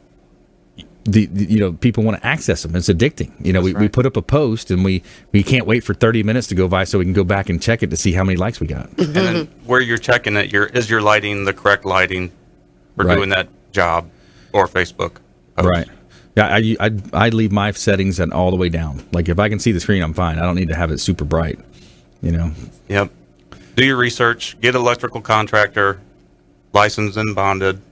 you know, people want to access them. It's addicting. You know, we put up a post and we can't wait for 30 minutes to go by so we can go back and check it to see how many likes we got. And then where you're checking it, is your lighting the correct lighting for doing that job, or Facebook post? Right. Yeah, I leave my settings all the way down. Like if I can see the screen, I'm fine. I don't need to have it super bright. You know. Yep. Do your research. Get an electrical contractor, licensed and bonded.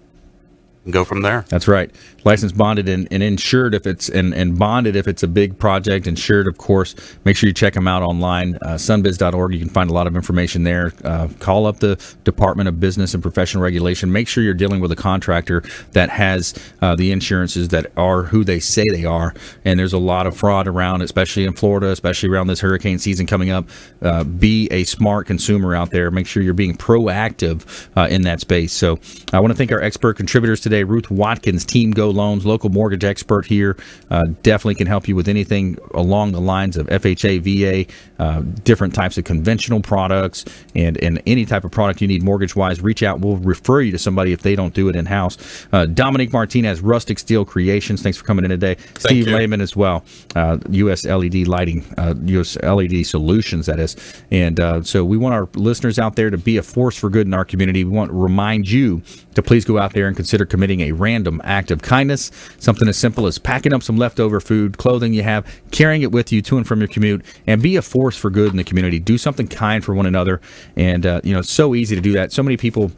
And go from there. That's right. Licensed, bonded, and insured if it's and bonded if it's a big project. Insured, of course. Make sure you check them out online. Sunbiz.org. You can find a lot of information there. Call up the Department of Business and Professional Regulation. Make sure you're dealing with a contractor that has the insurances that are who they say they are. And there's a lot of fraud around, especially in Florida, especially around this hurricane season coming up. Be a smart consumer out there. Make sure you're being proactive in that space. So I want to thank our expert contributors today. Ruth Watkins, Team Go Loans, local mortgage expert here. Definitely can help you with anything along the lines of FHA, VA, different types of conventional products, and any type of product you need mortgage-wise. Reach out. We'll refer you to somebody if they don't do it in-house. Dominique Martinez, Rustic Steel Creations. Thanks for coming in today. Steve Lehman as well. US LED Lighting, US LED Solutions, that is. And so we want our listeners out there to be a force for good in our community. We want to remind you to please go out there and consider committing a random act of kindness. Something as simple as packing up some leftover food, clothing you have, carrying it with you to and from your commute, and be a force for good in the community. Do something kind for one another. And, you know, it's so easy to do that. So many people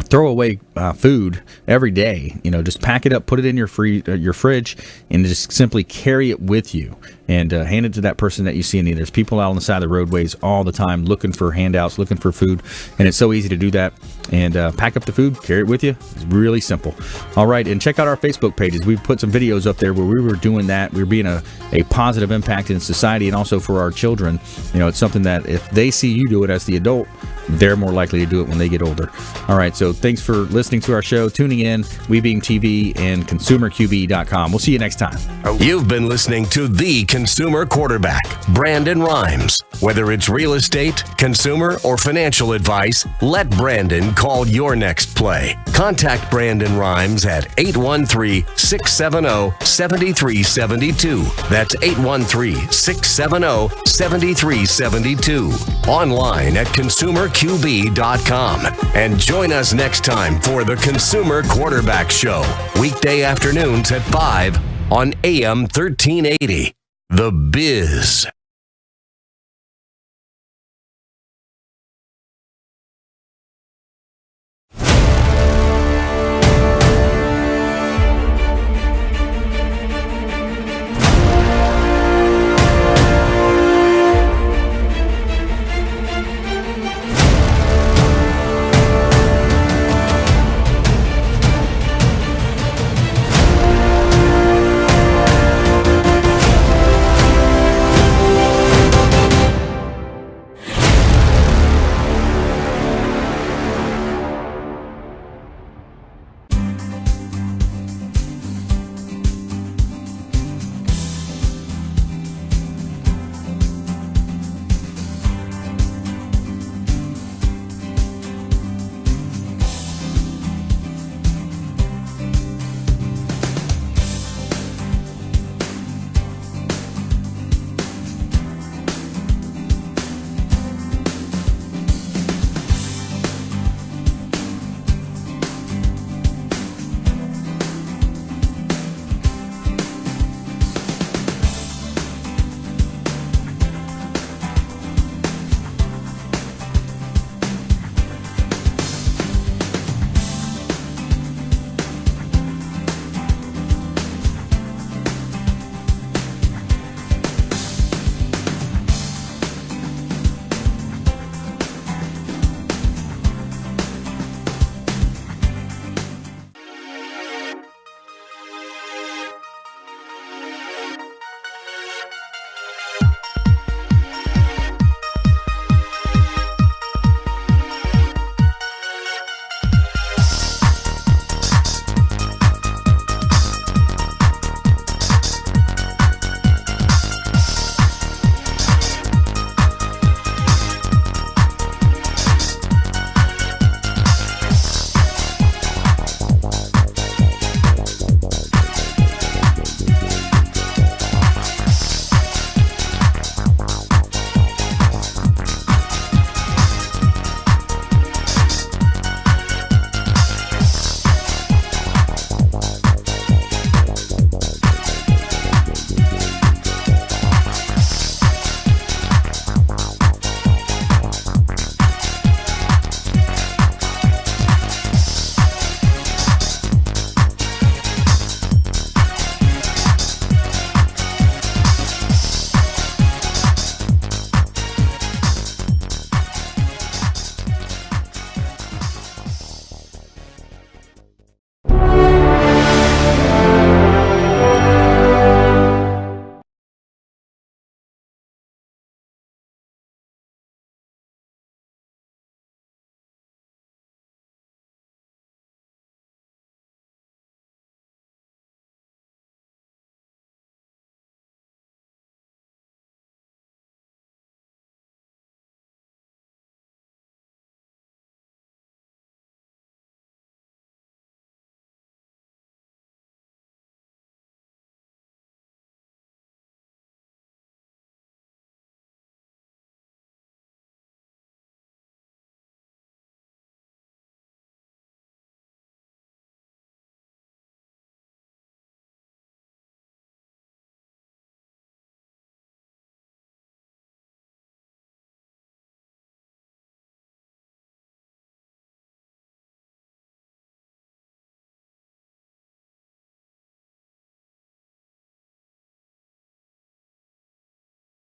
throw away food every day. You know, just pack it up, put it in your fridge, and just simply carry it with you and hand it to that person that you see in need. There's people out on the side of the roadways all the time looking for handouts, looking for food, and it's so easy to do that. And pack up the food, carry it with you. It's really simple. All right, and check out our Facebook pages. We've put some videos up there where we were doing that. We were being a positive impact in society and also for our children. You know, it's something that if they see you do it as the adult, they're more likely to do it when they get older. All right, so thanks for listening to our show, tuning in, WeBeam TV, and ConsumerQB.com. We'll see you next time. You've been listening to the consumer quarterback, Brandon Rhymes. Whether it's real estate, consumer, or financial advice, let Brandon call your next play. Contact Brandon Rhymes at 813-670-7372. That's 813-670-7372. Online at consumerqb.com. And join us next time for the Consumer Quarterback Show, weekday afternoons at 5 on AM 1380. The Biz.